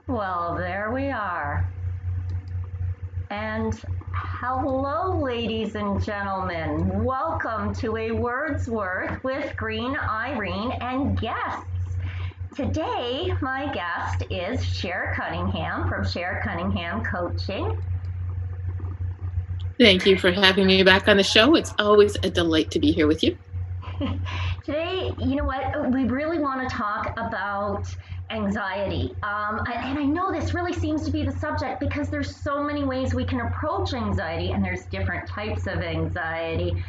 Well, there we are. And hello, ladies and gentlemen. Welcome to A Word's Worth with Green Irene and guests. Today, my guest is Cher Cunningham from Cher Cunningham Coaching. Thank you for having me back on the show. It's always a delight to be here with you. Today, you know what, we really want to talk about anxiety. And I know this really seems to be the subject because there's so many ways we can approach anxiety and there's different types of anxiety.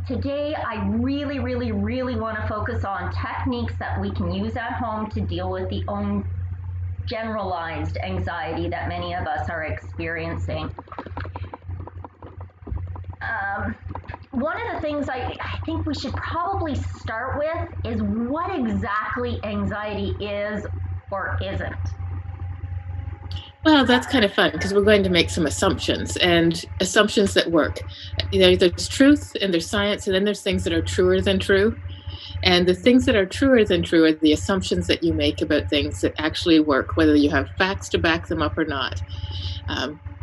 Today, I really want to focus on techniques that we can use at home to deal with the own generalized anxiety that many of us are experiencing. One of the things I think we should probably start with is what exactly anxiety is or isn't. Well, that's kind of fun because we're going to make some assumptions and assumptions that work. There's truth and there's science, and then there's things that are truer than true. And the things that are truer than true are the assumptions that you make about things that actually work, whether you have facts to back them up or not.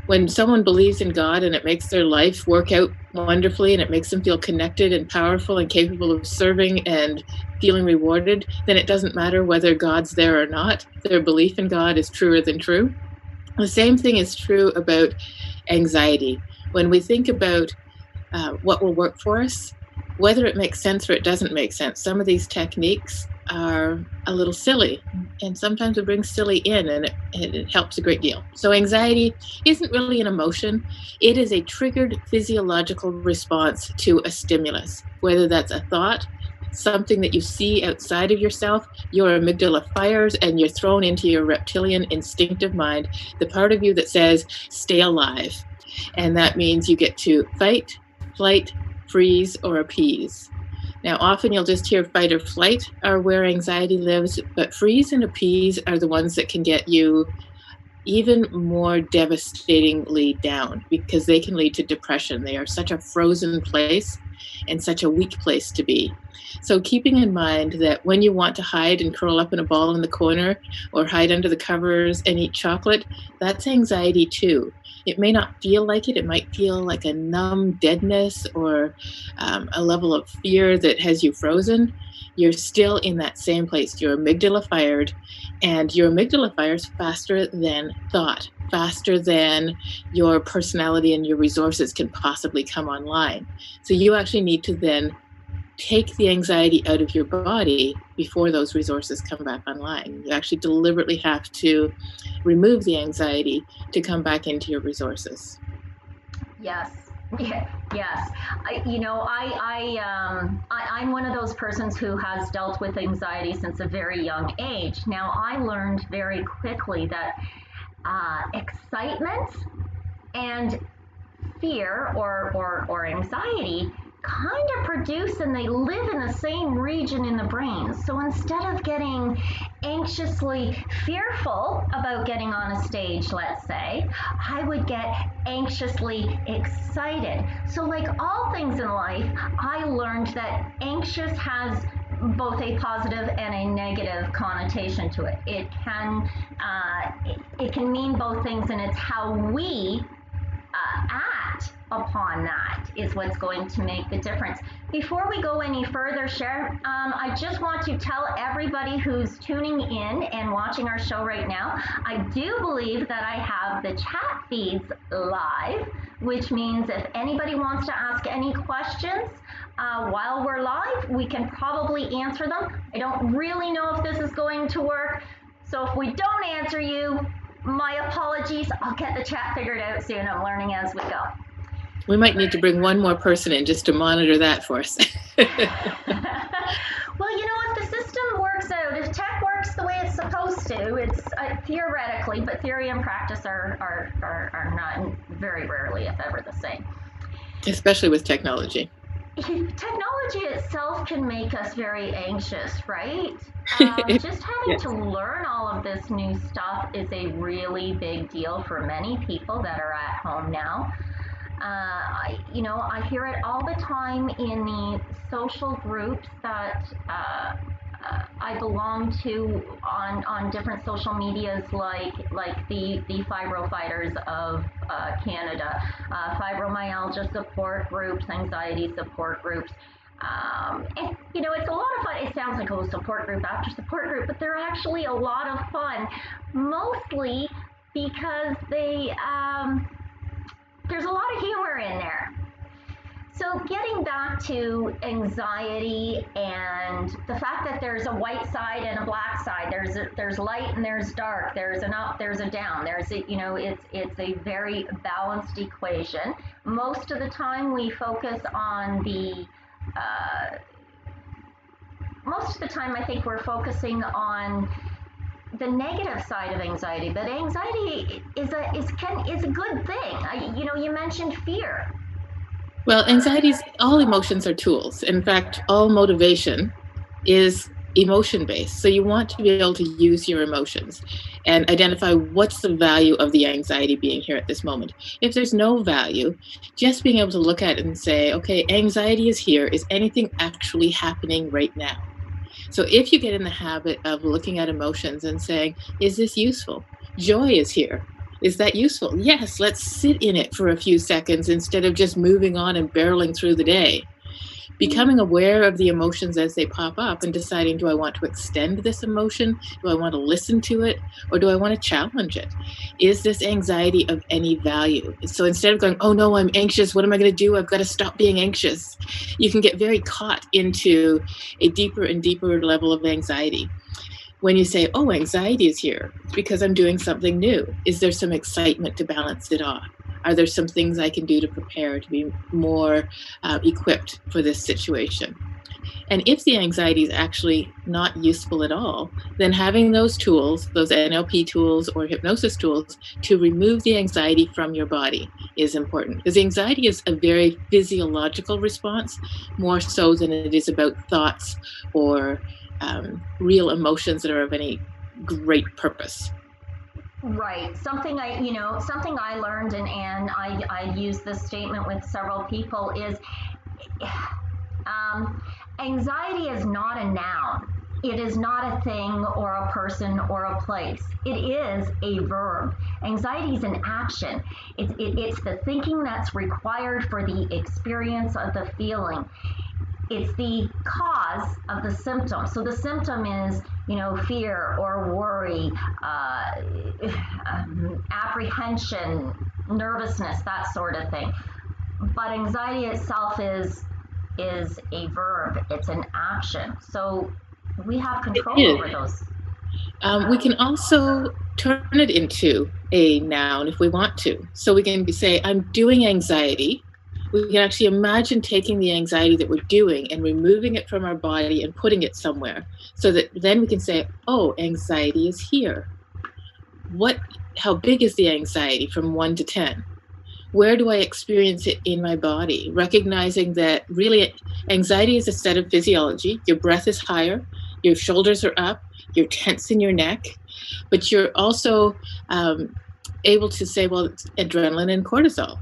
When someone believes in God and it makes their life work out wonderfully and it makes them feel connected and powerful and capable of serving and feeling rewarded, then it doesn't matter whether God's there or not. Their belief in God is truer than true. The same thing is true about anxiety. When we think about what will work for us, whether it makes sense or it doesn't make sense, some of these techniques are a little silly, and sometimes it brings silly in, and it helps a great deal. So anxiety isn't really an emotion. It is a triggered physiological response to a stimulus, whether that's a thought, something that you see outside of yourself. Your amygdala fires and you're thrown into your reptilian instinctive mind, the part of you that says stay alive. And that means you get to fight, flight, freeze, or appease. Now, often you'll just hear fight or flight are where anxiety lives, but freeze and appease are the ones that can get you even more devastatingly down because they can lead to depression. They are such a frozen place and such a weak place to be. So keeping in mind that when you want to hide and curl up in a ball in the corner or hide under the covers and eat chocolate, that's anxiety too. It may not feel like it. It might feel like a numb deadness or a level of fear that has you frozen. You're still in that same place. Your amygdala fired, and your amygdala fires faster than thought, faster than your personality and your resources can possibly come online. So you actually need to then take the anxiety out of your body before those resources come back online. You actually deliberately have to remove the anxiety to come back into your resources. Yes. Yes. I'm one of those persons who has dealt with anxiety since a very young age. Now, I learned very quickly that excitement and fear or anxiety kind of produce and they live in the same region in the brain. So instead of getting anxiously fearful about getting on a stage, let's say, I would get anxiously excited. So, like all things in life, I learned that anxious has both a positive and a negative connotation to it. It can mean both things, and it's how we act upon that is what's going to make the difference. Before we go any further, Cher, I just want to tell everybody who's tuning in and watching our show right now, I do believe that I have the chat feeds live, which means if anybody wants to ask any questions while we're live, we can probably answer them. I don't really know if this is going to work, so if we don't answer you, my apologies. I'll get the chat figured out soon. I'm learning as we go. We might need to bring one more person in just to monitor that for us. Well, if the system works out, if tech works the way it's supposed to, it's theoretically, but theory and practice are not very rarely, if ever, the same. Especially with technology. Technology itself can make us very anxious, right? Just having to learn all of this new stuff is a really big deal for many people that are at home now. I hear it all the time in the social groups that I belong to on different social medias like the Fibro Fighters of Canada, fibromyalgia support groups, anxiety support groups. And it's a lot of fun. It sounds like support group after support group, but they're actually a lot of fun, mostly because there's a lot of humor in there. So getting back to anxiety and the fact that there's a white side and a black side, there's light and there's dark, there's an up, there's a down, it's a very balanced equation. Most of the time we focus on most of the time I think we're focusing on the negative side of anxiety, but anxiety is a good thing. You mentioned fear. Well, all emotions are tools. In fact, all motivation is emotion-based. So you want to be able to use your emotions and identify what's the value of the anxiety being here at this moment. If there's no value, just being able to look at it and say, okay, anxiety is here. Is anything actually happening right now? So if you get in the habit of looking at emotions and saying, is this useful? Joy is here. Is that useful? Yes, let's sit in it for a few seconds instead of just moving on and barreling through the day. Becoming aware of the emotions as they pop up and deciding, do I want to extend this emotion? Do I want to listen to it? Or do I want to challenge it? Is this anxiety of any value? So instead of going, oh no, I'm anxious, what am I going to do? I've got to stop being anxious. You can get very caught into a deeper and deeper level of anxiety. When you say, oh, anxiety is here, it's because I'm doing something new. Is there some excitement to balance it off? Are there some things I can do to prepare to be more equipped for this situation? And if the anxiety is actually not useful at all, then having those tools, those NLP tools or hypnosis tools to remove the anxiety from your body is important. Because anxiety is a very physiological response, more so than it is about thoughts or real emotions that are of any great purpose. Right. Something I learned, and I use this statement with several people, is anxiety is not a noun. It is not a thing or a person or a place. It is a verb. Anxiety is an action. It's the thinking that's required for the experience of the feeling. It's the cause of the symptom. So the symptom is, fear or worry, apprehension, nervousness, that sort of thing. But anxiety itself is a verb. It's an action. So we have control over those. We can also turn it into a noun if we want to. So we can say, I'm doing anxiety. We can actually imagine taking the anxiety that we're doing and removing it from our body and putting it somewhere, so that then we can say, oh, anxiety is here. How big is the anxiety from 1 to 10? Where do I experience it in my body? Recognizing that really anxiety is a set of physiology. Your breath is higher, your shoulders are up, you're tense in your neck, but you're also able to say, well, it's adrenaline and cortisol.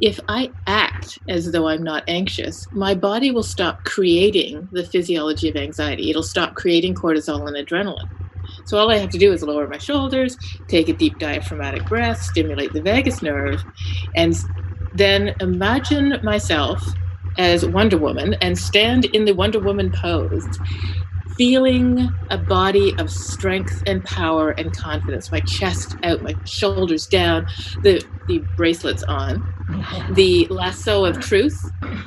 If I act as though I'm not anxious, my body will stop creating the physiology of anxiety. It'll stop creating cortisol and adrenaline. So all I have to do is lower my shoulders, take a deep diaphragmatic breath, stimulate the vagus nerve, and then imagine myself as Wonder Woman and stand in the Wonder Woman pose, feeling a body of strength and power and confidence, my chest out, my shoulders down, the bracelets on, the lasso of truth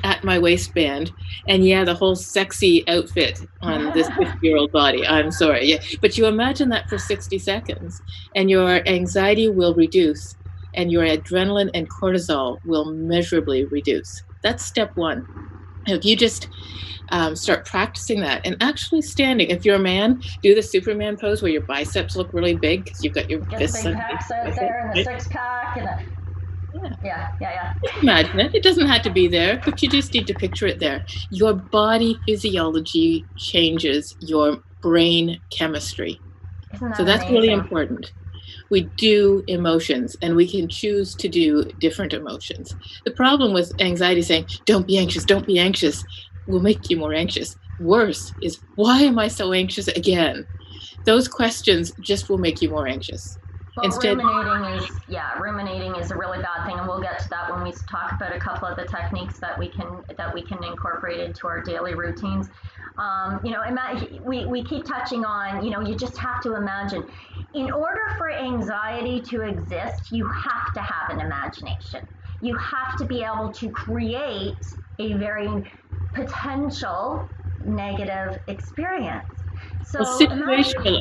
at my waistband, and the whole sexy outfit on this 50-year-old body. I'm sorry. Yeah. But you imagine that for 60 seconds and your anxiety will reduce and your adrenaline and cortisol will measurably reduce. That's step one. If you just start practicing that and actually standing. If you're a man, do the Superman pose where your biceps look really big because you've got your fists. The big packs out there and the six pack and the yeah. Just imagine it. It doesn't have to be there, but you just need to picture it there. Your body physiology changes your brain chemistry. So that's amazing? Really important. We do emotions and we can choose to do different emotions. The problem with anxiety saying, don't be anxious, will make you more anxious. worse is, why am I so anxious again? Those questions just will make you more anxious. Well, Instead, ruminating is a really bad thing, and we'll get to that when we talk about a couple of the techniques that we can incorporate into our daily routines. We keep touching on, you just have to imagine. In order for anxiety to exist, you have to have an imagination. You have to be able to create a very potential negative experience. So well, situational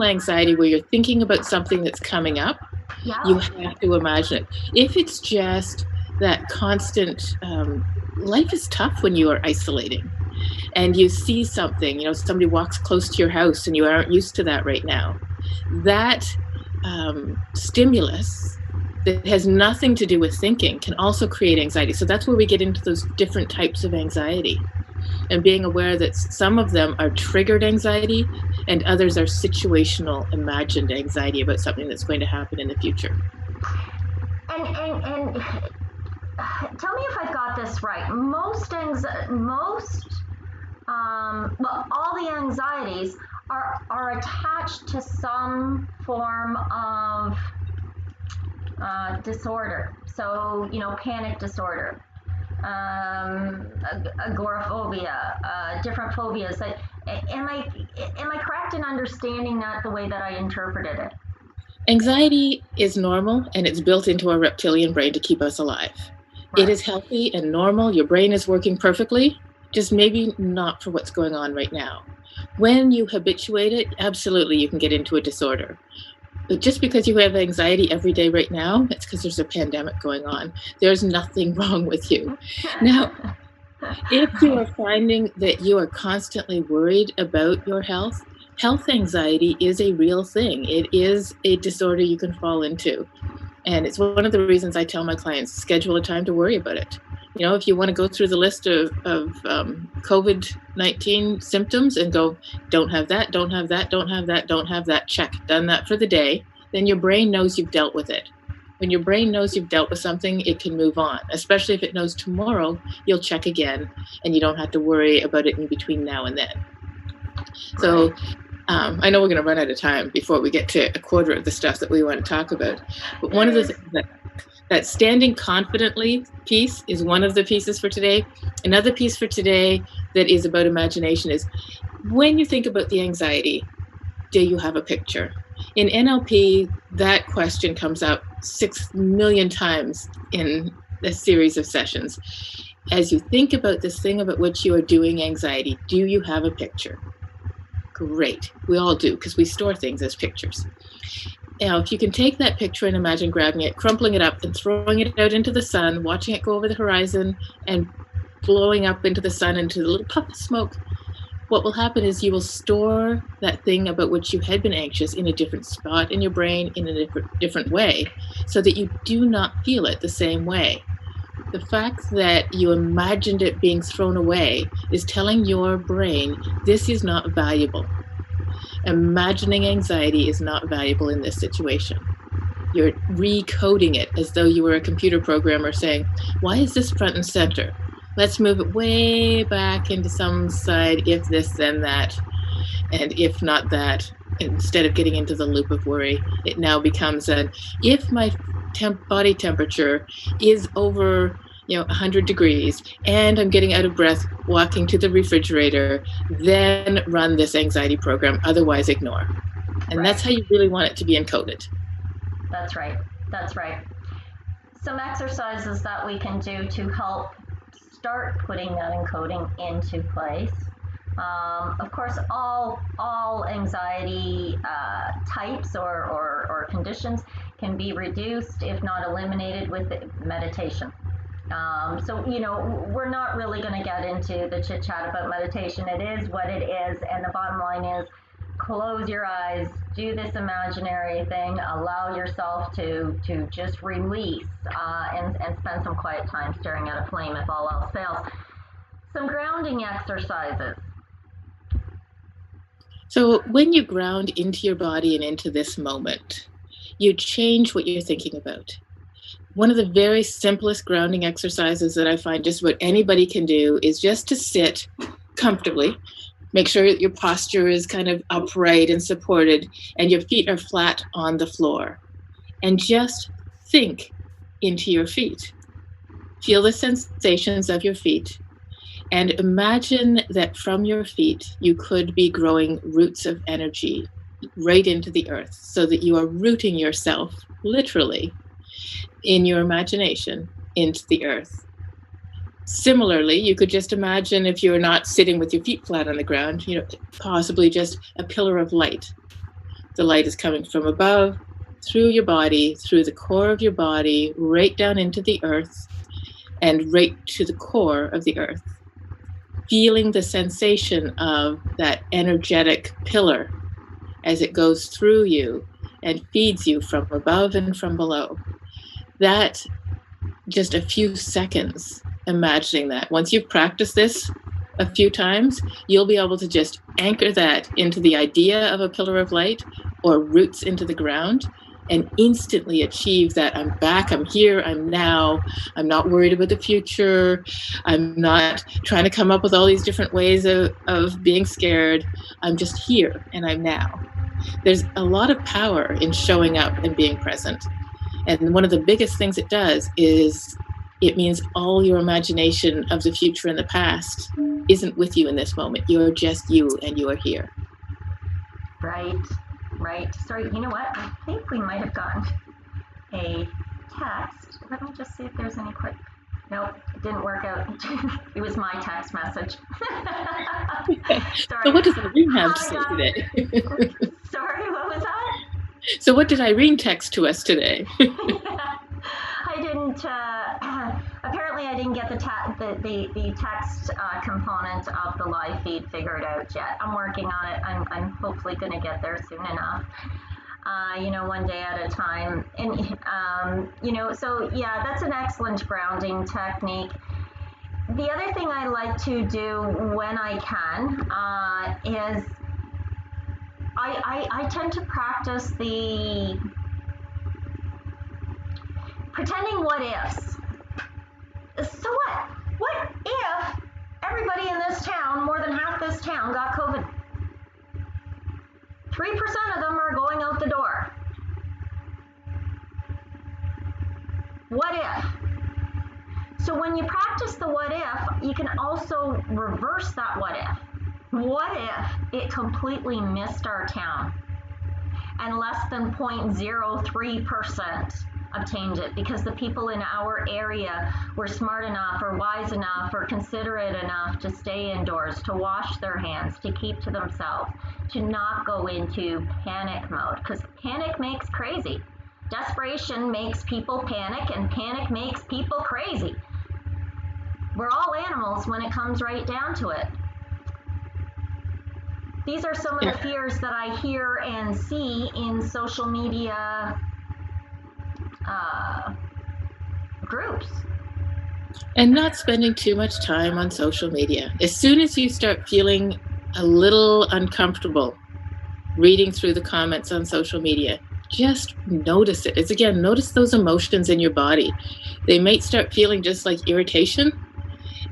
anxiety, where you're thinking about something that's coming up, you have to imagine it. If it's just that constant, life is tough when you are isolating and you see something, somebody walks close to your house and you aren't used to that right now. That stimulus that has nothing to do with thinking can also create anxiety. So that's where we get into those different types of anxiety, and being aware that some of them are triggered anxiety and others are situational, imagined anxiety about something that's going to happen in the future. And tell me if I've got this right. All the anxieties are attached to some form of disorder. So, panic disorder, agoraphobia, different phobias. Am I correct in understanding that the way that I interpreted it? Anxiety is normal, and it's built into our reptilian brain to keep us alive. Right. It is healthy and normal. Your brain is working perfectly, just maybe not for what's going on right now. When you habituate it, absolutely, you can get into a disorder. But just because you have anxiety every day right now, it's because there's a pandemic going on. There's nothing wrong with you. Now, if you are finding that you are constantly worried about your health anxiety is a real thing. It is a disorder you can fall into. And it's one of the reasons I tell my clients, schedule a time to worry about it. If you want to go through the list of COVID-19 symptoms and go, don't have that, don't have that, don't have that, don't have that, check, done that for the day, then your brain knows you've dealt with it. When your brain knows you've dealt with something, it can move on, especially if it knows tomorrow you'll check again and you don't have to worry about it in between now and then. So I know we're going to run out of time before we get to a quarter of the stuff that we want to talk about. But one of the things that standing confidently piece is one of the pieces for today. Another piece for today that is about imagination is, when you think about the anxiety, do you have a picture? In NLP, that question comes up 6 million times in a series of sessions. As you think about this thing about which you are doing anxiety, do you have a picture? Great. We all do, because we store things as pictures. Now, if you can take that picture and imagine grabbing it, crumpling it up and throwing it out into the sun, watching it go over the horizon and blowing up into the sun into the little puff of smoke, what will happen is you will store that thing about which you had been anxious in a different spot in your brain, in a different way, so that you do not feel it the same way. The fact that you imagined it being thrown away is telling your brain, this is not valuable. Imagining anxiety is not valuable in this situation. You're recoding it as though you were a computer programmer saying, why is this front and center? Let's move it way back into some side, if this, then that, and if not that. Instead of getting into the loop of worry, it now becomes if my body temperature is over 100 degrees and I'm getting out of breath walking to the refrigerator, then run this anxiety program, otherwise ignore. And That's how you really want it to be encoded. That's right. Some exercises that we can do to help start putting that encoding into place. Of course, all anxiety types or conditions can be reduced, if not eliminated, with meditation. So, we're not really going to get into the chit chat about meditation. It is what it is. And the bottom line is, close your eyes, do this imaginary thing, allow yourself to just release and spend some quiet time staring at a flame if all else fails. Some grounding exercises. So when you ground into your body and into this moment, you change what you're thinking about. one of the very simplest grounding exercises that I find just what anybody can do is just to sit comfortably. Make sure that your posture is kind of upright and supported, and your feet are flat on the floor. And just think into your feet. Feel the sensations of your feet. And imagine that from your feet, you could be growing roots of energy right into the earth, so that you are rooting yourself literally in your imagination into the earth. Similarly, you could just imagine, if you're not sitting with your feet flat on the ground, possibly just a pillar of light. The light is coming from above, through your body, through the core of your body, right down into the earth, and right to the core of the earth. Feeling the sensation of that energetic pillar as it goes through you and feeds you from above and from below. That, just a few seconds, imagining that. Once you've practiced this a few times, you'll be able to just anchor that into the idea of a pillar of light or roots into the ground, and instantly achieve that I'm back, I'm here, I'm now, I'm not worried about the future, I'm not trying to come up with all these different ways of being scared, I'm just here and I'm now. There's a lot of power in showing up and being present. And one of the biggest things it does is it means all your imagination of the future and the past isn't with you in this moment. You're just you, and you are here. Right. Sorry, you know what? I think we might have gotten a text. Let me just see if there's any quick. Nope, it didn't work out. It was my text message. Sorry. So what does Irene have to say today? Sorry, what was that? So what did Irene text to us today? I didn't. Apparently, I didn't get the text component of the live feed figured out yet. I'm working on it. I'm hopefully going to get there soon enough. One day at a time. And so yeah, that's an excellent grounding technique. The other thing I like to do when I can is I tend to practice the pretending what ifs. So what? What if everybody in this town, more than half this town, got COVID? 3% of them are going out the door. What if? So when you practice the what if, you can also reverse that what if. What if it completely missed our town and less than 0.03% obtained it because the people in our area were smart enough or wise enough or considerate enough to stay indoors, to wash their hands, to keep to themselves, to not go into panic mode, because panic makes crazy. Desperation makes people panic, and panic makes people crazy. We're all animals when it comes right down to it. These are some of the fears that I hear and see in social media groups. And not spending too much time on social media. As soon as you start feeling a little uncomfortable reading through the comments on social media, just notice it. It's again, notice those emotions in your body. They might start feeling just like irritation.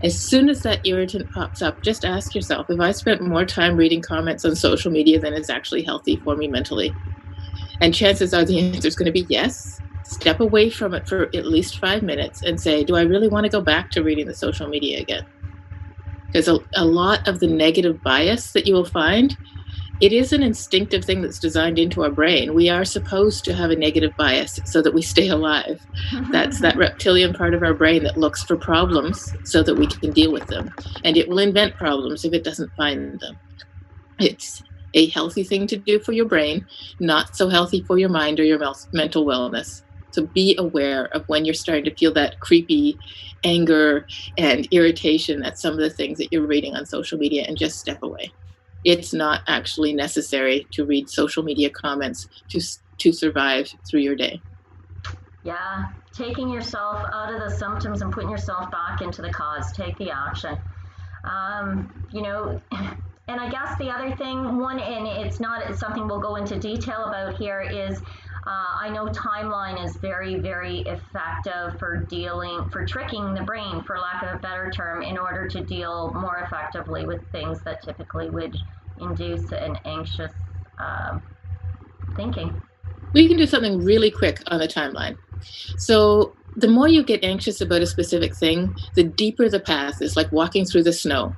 As soon as that irritant pops up, just ask yourself, have I spent more time reading comments on social media than is actually healthy for me mentally? And chances are the answer is going to be yes. Step away from it for at least 5 minutes and say, do I really want to go back to reading the social media again? Because a lot of the negative bias that you will find, it is an instinctive thing that's designed into our brain. We are supposed to have a negative bias so that we stay alive. That's that reptilian part of our brain that looks for problems so that we can deal with them. And it will invent problems if it doesn't find them. It's a healthy thing to do for your brain, not so healthy for your mind or your mental wellness. So be aware of when you're starting to feel that creepy anger and irritation at some of the things that you're reading on social media, and just step away. It's not actually necessary to read social media comments to survive through your day. Yeah, taking yourself out of the symptoms and putting yourself back into the cause. Take the action. And I guess the other thing, and it's something we'll go into detail about here, is I know timeline is very, very effective for tricking the brain, for lack of a better term, in order to deal more effectively with things that typically would induce an anxious thinking. We can do something really quick on the timeline. So the more you get anxious about a specific thing, the deeper the path is, like walking through the snow.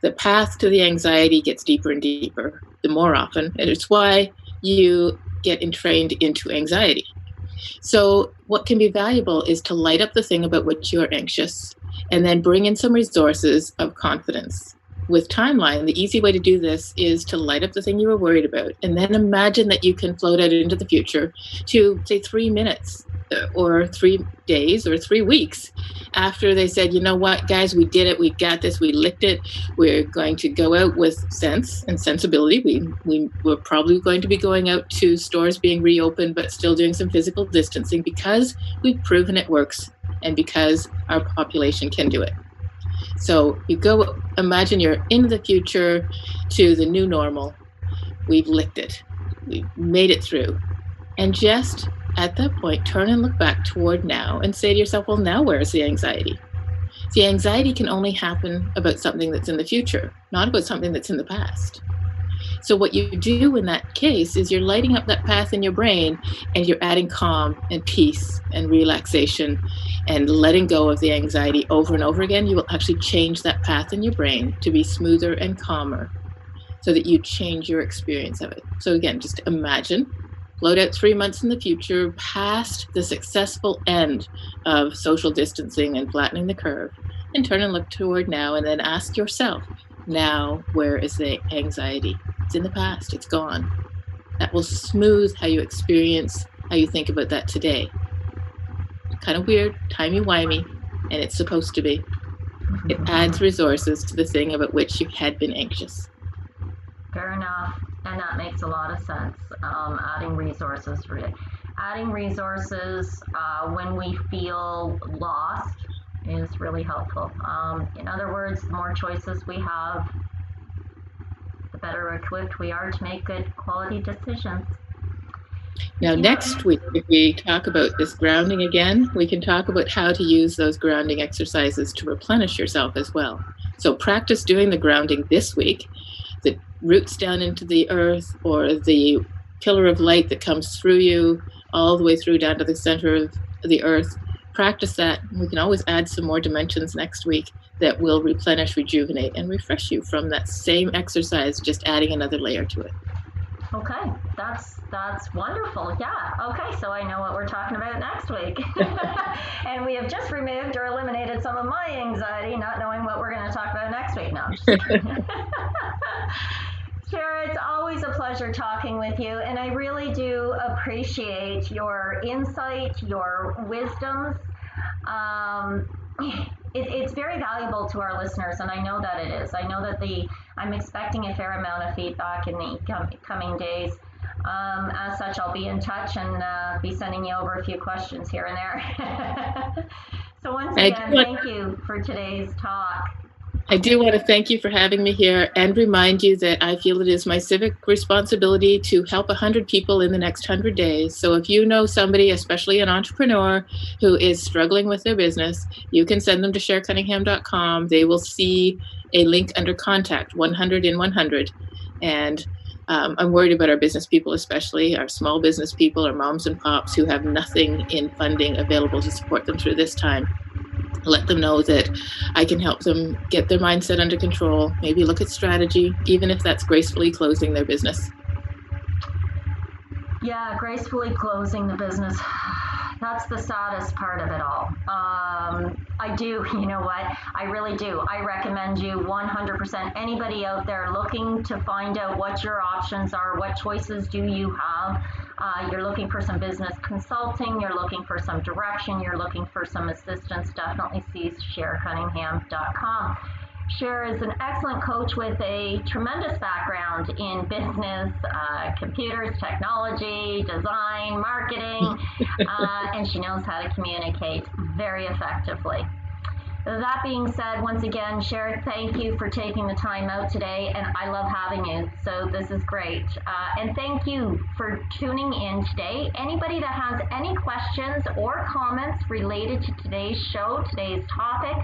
The path to the anxiety gets deeper and deeper the more often, and it's why you get entrained into anxiety. So what can be valuable is to light up the thing about which you are anxious and then bring in some resources of confidence. With timeline, the easy way to do this is to light up the thing you were worried about and then imagine that you can float out into the future to, say, 3 minutes or 3 days or 3 weeks after they said, you know what, guys, we did it, we got this, we licked it, we're going to go out with sense and sensibility. We're probably going to be going out to stores being reopened, but still doing some physical distancing because we've proven it works and because our population can do it. So you go, imagine you're in the future to the new normal. We've licked it. We've made it through. And just at that point, turn and look back toward now and say to yourself, well, now where's the anxiety? The anxiety can only happen about something that's in the future, not about something that's in the past. So what you do in that case is you're lighting up that path in your brain and you're adding calm and peace and relaxation and letting go of the anxiety over and over again. You will actually change that path in your brain to be smoother and calmer so that you change your experience of it. So again, just imagine, float out 3 months in the future past the successful end of social distancing and flattening the curve, and turn and look toward now and then ask yourself, now, where is the anxiety? It's in the past, it's gone. That will smooth how you experience, how you think about that today. Kind of weird, timey-wimey, and it's supposed to be. It adds resources to the thing about which you had been anxious. Fair enough, and that makes a lot of sense. Adding resources when we feel lost is really helpful. In other words, the more choices we have, the better equipped we are to make good quality decisions. Now, next week, if we talk about this grounding again, we can talk about how to use those grounding exercises to replenish yourself as well. So practice doing the grounding this week. The roots down into the earth, or the pillar of light that comes through you all the way through down to the center of the earth. Practice that. We can always add some more dimensions next week that will replenish, rejuvenate, and refresh you from that same exercise, just adding another layer to it. Okay, that's wonderful. Yeah, okay, so I know what we're talking about next week. And we have just removed or eliminated some of my anxiety, not knowing what we're going to talk about next week. No, I'm just kidding. Cher, it's always a pleasure talking with you, and I really do appreciate your insight, your wisdoms. It's very valuable to our listeners, and I know that it is. I know that I'm expecting a fair amount of feedback in the coming days. As such, I'll be in touch and be sending you over a few questions here and there. So once again, thank you for today's talk. I do want to thank you for having me here and remind you that I feel it is my civic responsibility to help 100 people in the next 100 days. So if you know somebody, especially an entrepreneur, who is struggling with their business, you can send them to SherCunningham.com. They will see a link under contact, 100 in 100. And I'm worried about our business people, especially our small business people, our moms and pops who have nothing in funding available to support them through this time. Let them know that I can help them get their mindset under control, maybe look at strategy, even if that's gracefully closing their business. Yeah, gracefully closing the business. That's the saddest part of it all. I do, you know what? I really do. I recommend you 100%. Anybody out there looking to find out what your options are, what choices do you have? You're looking for some business consulting, you're looking for some direction, you're looking for some assistance, definitely see SherCunningham.com. Cher is an excellent coach with a tremendous background in business, computers, technology, design, marketing, and she knows how to communicate very effectively. That being said, once again, Cher, thank you for taking the time out today, and I love having you. So this is great. And thank you for tuning in today. Anybody that has any questions or comments related to today's show, today's topic,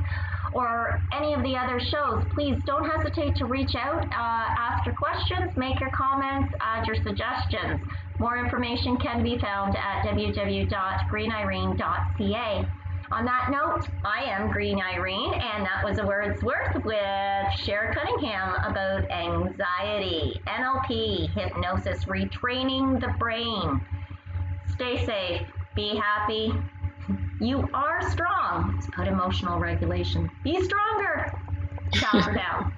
or any of the other shows, please don't hesitate to reach out, ask your questions, make your comments, add your suggestions. More information can be found at www.greenirene.ca. On that note, I am Green Irene, and that was a word's worth with Cher Cunningham about anxiety, NLP, hypnosis, retraining the brain. Stay safe, be happy. You are strong. It's about emotional regulation. Be stronger. Ciao for now.